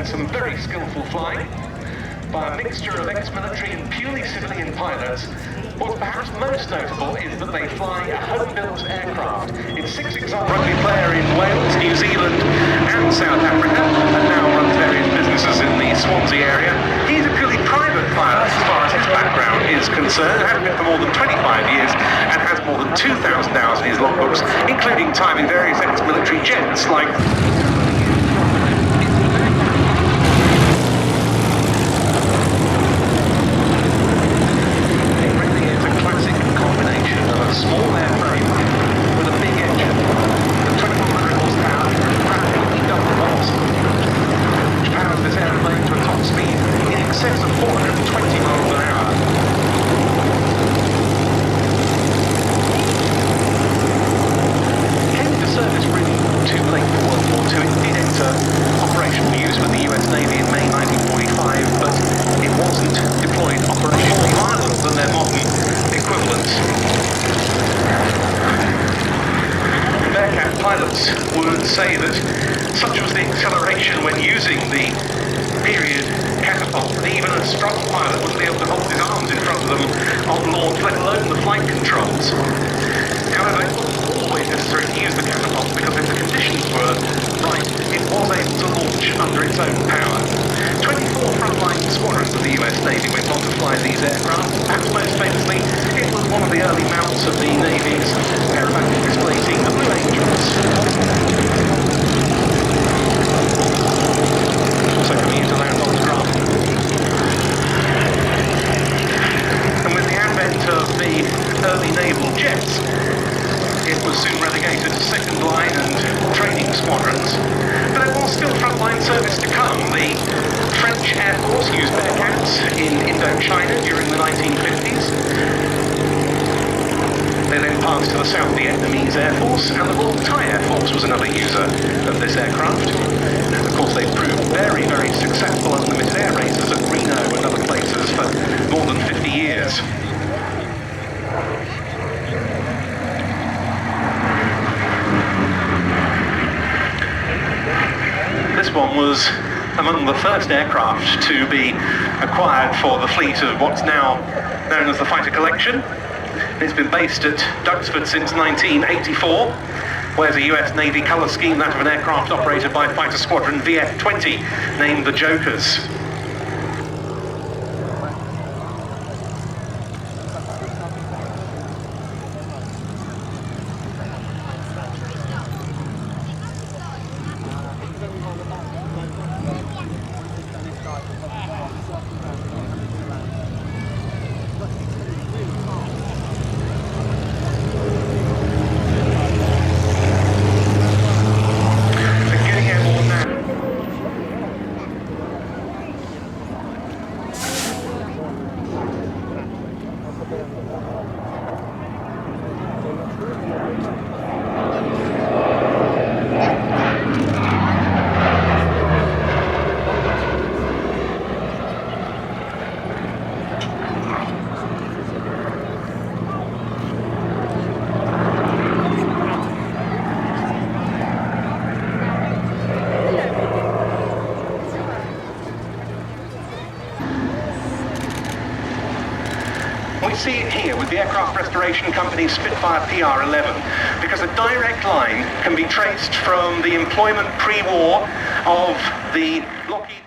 Some very skillful flying by a mixture of ex-military and purely civilian pilots. What's perhaps most notable is that they fly a home-built aircraft. It's 6 examples. Rugby player in Wales, New Zealand and South Africa, and now runs various businesses in the Swansea area. He's a purely private pilot as far as his background is concerned, has been for more than 25 years and has more than 2,000 hours in his logbooks, including time in various ex-military jets like small airframe with a big engine, the 2100 horsepower rapidly double box, which powers this airplane to a top speed in excess of 420 miles an hour. Came into service really too late for World War II. It did enter operational use with the US Navy in May 1945, but it wasn't deployed operationally in Ireland than their modern equivalents. Bearcat pilots would say that such was the acceleration when using the period catapult that even a strong pilot wouldn't be able to hold his arms in front of them on launch, let alone the flight controls. However, it wasn't always necessary to use the catapult because if the conditions were right, it was able to launch under its own power. 24 frontline squadrons of the US Navy went on to fly these aircraft. Perhaps most famously, it was one of the early mounts of the Navy's aerobatic display team, the Blue Angels. So coming to land on the Grumman. And with the advent of the early naval jets, it was soon relegated to second line and training squadrons. But there was still frontline service to come. The French Air Force used Bearcats in Indochina during the 1950s. They then passed to the South Vietnamese Air Force, and the Royal Thai Air Force was another user of this aircraft. And of course, they proved very, very successful unlimited air races at Reno and other places for more than 50 years. This one was among the first aircraft to be acquired for the fleet of what's now known as the Fighter Collection. It's been based at Duxford since 1984, wears a US Navy colour scheme, that of an aircraft operated by Fighter Squadron VF-20, named the Jokers. We see it here with the aircraft restoration company Spitfire PR-11 because a direct line can be traced from the employment pre-war of the Lockheed